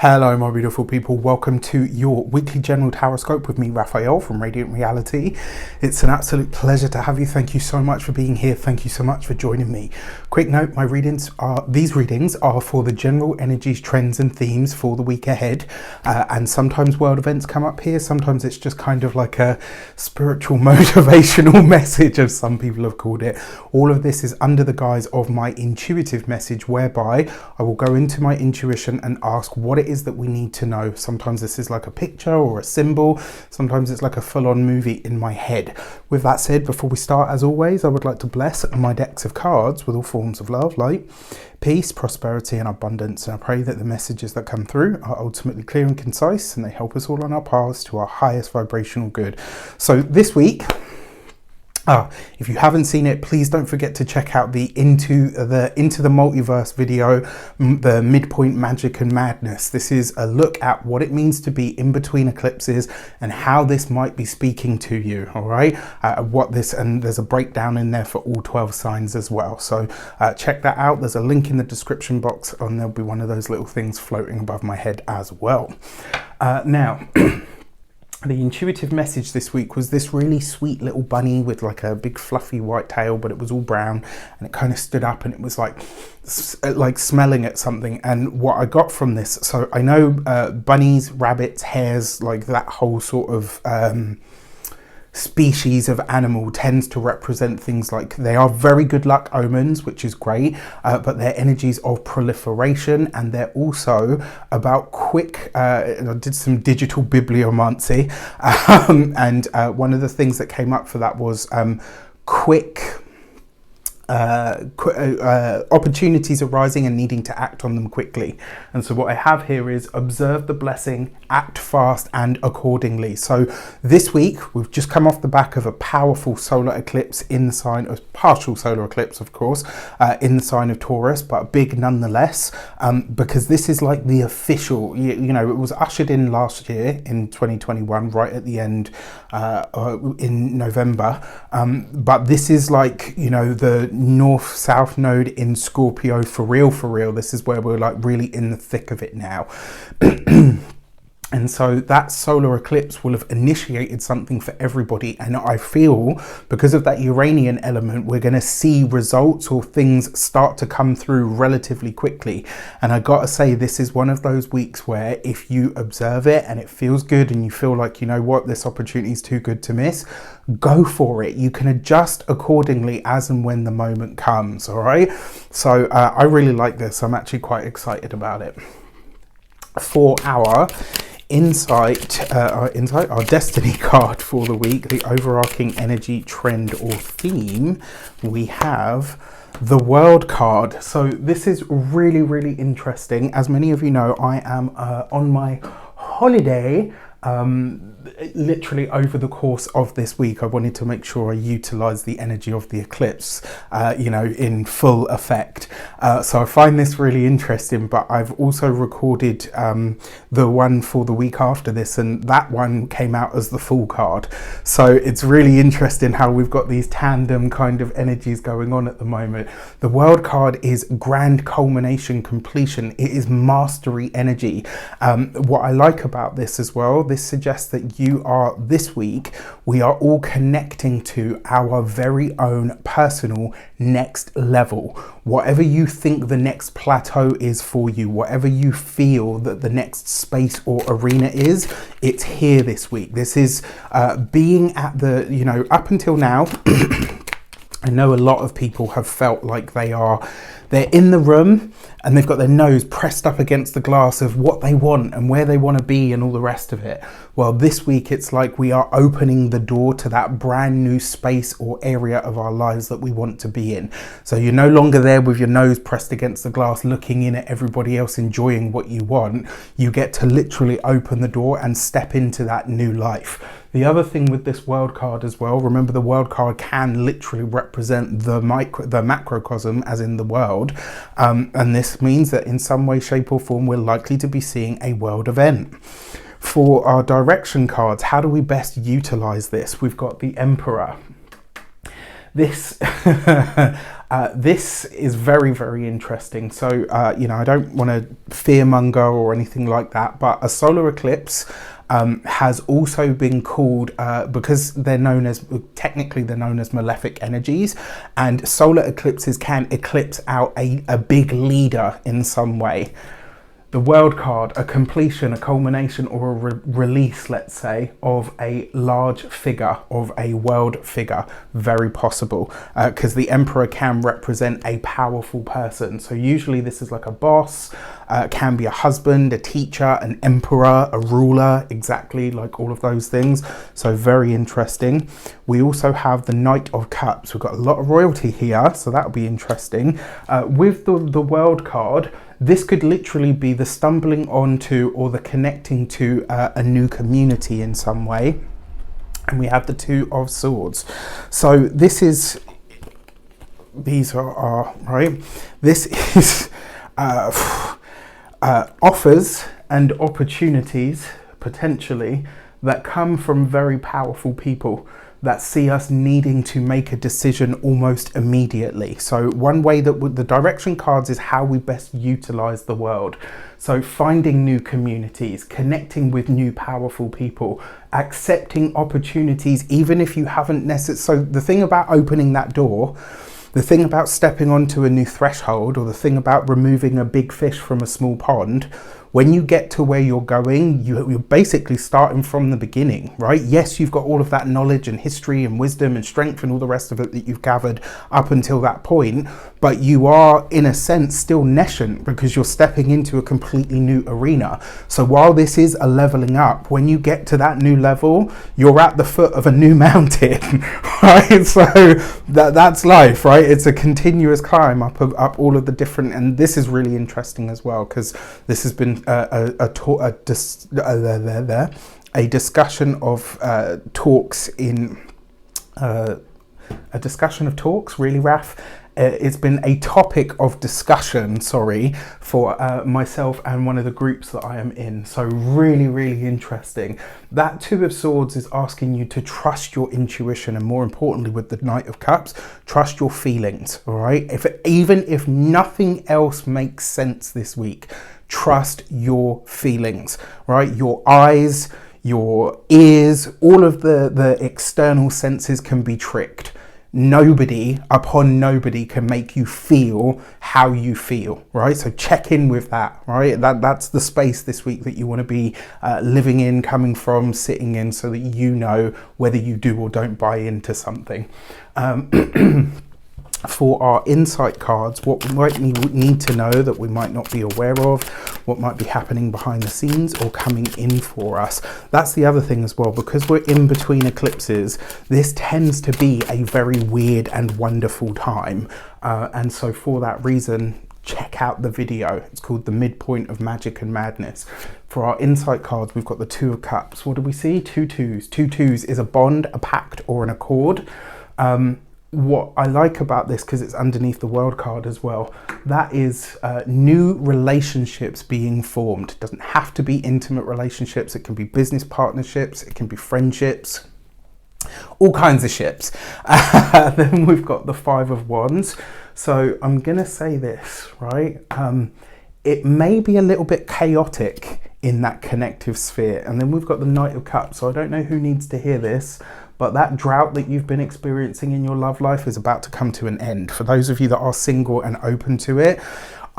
Hello my beautiful people, welcome to your weekly general horoscope with me, Raphael from Reydiant Reality. It's an absolute pleasure to have you. Thank you so much for being here. Thank you so much for joining me. Quick note, these readings are for the general energies, trends and themes for the week ahead. And sometimes world events come up here. Sometimes it's just kind of like a spiritual motivational message, as some people have called it. All of this is under the guise of my intuitive message, whereby I will go into my intuition and ask what it is that we need to know. Sometimes this is like a picture or a symbol. Sometimes it's like a full-on movie in my head. With that said, before we start, as always, I would like to bless my decks of cards with all forms of love, light, peace, prosperity and abundance. And I pray that the messages that come through are ultimately clear and concise, and they help us all on our paths to our highest vibrational good. So this week, if you haven't seen it, please don't forget to check out the Into the Multiverse video, the Midpoint Magic and Madness. This is a look at what it means to be in between eclipses and how this might be speaking to you, all right? And there's a breakdown in there for all 12 signs as well. So check that out. There's a link in the description box, and there'll be one of those little things floating above my head as well. Now, the intuitive message this week was this really sweet little bunny with like a big fluffy white tail, but it was all brown, and it kind of stood up and it was like smelling at something. And what I got from this, so I know bunnies, rabbits, hares, like that whole sort of species of animal tends to represent things like they are very good luck omens, which is great, but they're energies of proliferation, and they're also about quick, I did some digital bibliomancy, and one of the things that came up for that was quick opportunities arising and needing to act on them quickly. And so what I have here is observe the blessing, act fast and accordingly. So this week we've just come off the back of a powerful solar eclipse in the sign of partial solar eclipse, of course, in the sign of Taurus, but big nonetheless, because this is like the official, you know, it was ushered in last year in 2021, right at the end in November, but this is like, you know, the north-south node in Scorpio for real. This is where we're like really in the thick of it now. And so that solar eclipse will have initiated something for everybody. And I feel because of that Uranian element, we're going to see results or things start to come through relatively quickly. And I got to say, this is one of those weeks where if you observe it and it feels good and you feel like, you know what, this opportunity is too good to miss, go for it. You can adjust accordingly as and when the moment comes. All right. So I really like this. I'm actually quite excited about it. For our insight, our destiny card for the week, the overarching energy, trend or theme, we have the World card. So this is really interesting. As many of you know, I am on my holiday. Literally over the course of this week, I wanted to make sure I utilize the energy of the eclipse, you know, in full effect. So I find this really interesting, but I've also recorded the one for the week after this, and that one came out as the full card. So it's really interesting how we've got these tandem kind of energies going on at the moment. The World card is grand culmination, completion. It is mastery energy. What I like about this as well, this suggests that you are, this week, we are all connecting to our very own personal next level. Whatever you think the next plateau is for you, whatever you feel that the next space or arena is, it's here this week. This is being at the, you know, up until now, I know a lot of people have felt like they're in the room and they've got their nose pressed up against the glass of what they want and where they want to be and all the rest of it. Well, this week it's like we are opening the door to that brand new space or area of our lives that we want to be in. So you're no longer there with your nose pressed against the glass looking in at everybody else enjoying what you want. You get to literally open the door and step into that new life. The other thing with this World card as well, remember the World card can literally represent the macrocosm, as in the world, and this means that in some way, shape or form we're likely to be seeing a world event. For our direction cards, how do we best utilize this? We've got the Emperor. This This is very, very interesting. So, you know, I don't want to fearmonger or anything like that, but a solar eclipse has also been called, because they're known as, technically they're known as malefic energies, and solar eclipses can eclipse out a big leader in some way. The world card, a completion, a culmination, or a release, let's say, of a large figure, of a world figure. Very possible, because the Emperor can represent a powerful person. So usually this is like a boss, can be a husband, a teacher, an emperor, a ruler, exactly like all of those things. So very interesting. We also have the Knight of Cups. We've got a lot of royalty here, so that'll be interesting. With the world card, this could literally be the stumbling onto or the connecting to a new community in some way. And we have the Two of Swords. So this is, these are right. This is offers and opportunities, potentially, that come from very powerful people that see us needing to make a decision almost immediately. So one way that with the direction cards is how we best utilize the world. So finding new communities, connecting with new powerful people, accepting opportunities, even if you haven't necessarily. So the thing about opening that door, the thing about stepping onto a new threshold, or the thing about removing a big fish from a small pond, when you get to where you're going, you're basically starting from the beginning, right? Yes, you've got all of that knowledge and history and wisdom and strength and all the rest of it that you've gathered up until that point, but you are, in a sense, still nascent because you're stepping into a completely new arena. So while this is a leveling up, when you get to that new level, you're at the foot of a new mountain, right? So that's life, right? It's a continuous climb up all of the different, and this is really interesting as well, because this has been a discussion of talks in a discussion of talks, really, Raf. It's been a topic of discussion, sorry, for myself and one of the groups that I am in. So really, really interesting. That Two of Swords is asking you to trust your intuition, and more importantly with the Knight of Cups, trust your feelings, all right? Even if nothing else makes sense this week, trust your feelings, right? Your eyes, your ears, all of the external senses can be tricked. Nobody can make you feel how you feel, right? So check in with that, right? That's the space this week that you want to be living in, coming from, sitting in, so that you know whether you do or don't buy into something. For our insight cards, what we might need to know that we might not be aware of, what might be happening behind the scenes or coming in for us. That's the other thing as well, because we're in between eclipses, this tends to be a very weird and wonderful time. And so for that reason, check out the video. It's called The Midpoint of Magic and Madness. For our insight cards, we've got the Two of Cups. What do we see? Two twos. Two twos is a bond, a pact, or an accord. What I like about this, because it's underneath the world card as well, that is new relationships being formed. It doesn't have to be intimate relationships. It can be business partnerships. It can be friendships. All kinds of ships. Then we've got the Five of Wands. So I'm going to say this, right? It may be a little bit chaotic in that connective sphere. And then we've got the Knight of Cups. So I don't know who needs to hear this, but that drought that you've been experiencing in your love life is about to come to an end. For those of you that are single and open to it,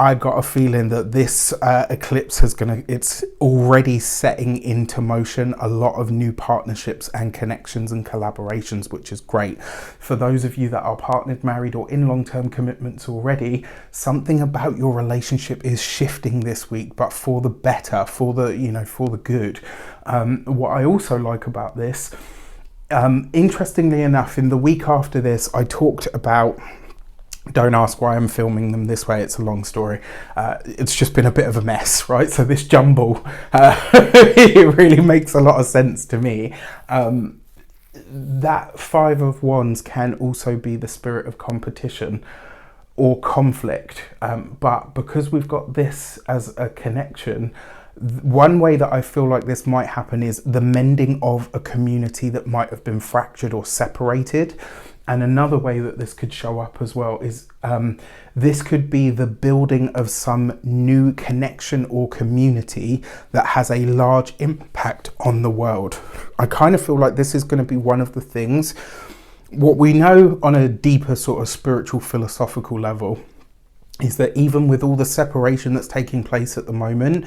I got a feeling that this eclipse it's already setting into motion a lot of new partnerships and connections and collaborations, which is great. For those of you that are partnered, married, or in long-term commitments already, something about your relationship is shifting this week, but for the better, for the good. What I also like about this, interestingly enough, in the week after this, I talked about, don't ask why I'm filming them this way, it's a long story. It's just been a bit of a mess, right? So this jumble, it really makes a lot of sense to me. That Five of Wands can also be the spirit of competition or conflict. But because we've got this as a connection, one way that I feel like this might happen is the mending of a community that might have been fractured or separated. And another way that this could show up as well is this could be the building of some new connection or community that has a large impact on the world. I kind of feel like this is going to be one of the things, what we know on a deeper sort of spiritual philosophical level is that even with all the separation that's taking place at the moment,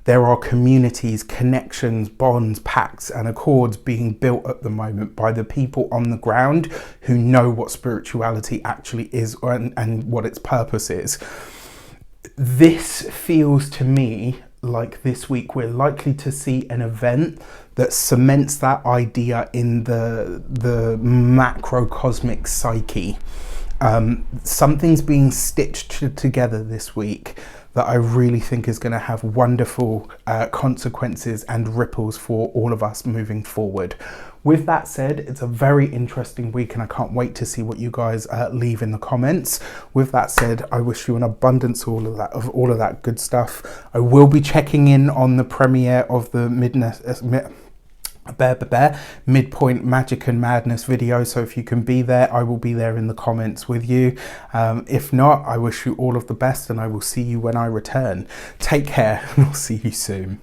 there are communities, connections, bonds, pacts and accords being built at the moment by the people on the ground who know what spirituality actually is and what its purpose is. This feels to me like this week we're likely to see an event that cements that idea in the macrocosmic psyche. Something's being stitched together this week that I really think is going to have wonderful consequences and ripples for all of us moving forward. With that said, it's a very interesting week and I can't wait to see what you guys leave in the comments. With that said, I wish you an abundance of all of that good stuff. I will be checking in on the premiere of the Midpoint Magic and Madness video, so if you can be there, I will be there in the comments with you. If not, I wish you all of the best and I will see you when I return. Take care and I'll see you soon.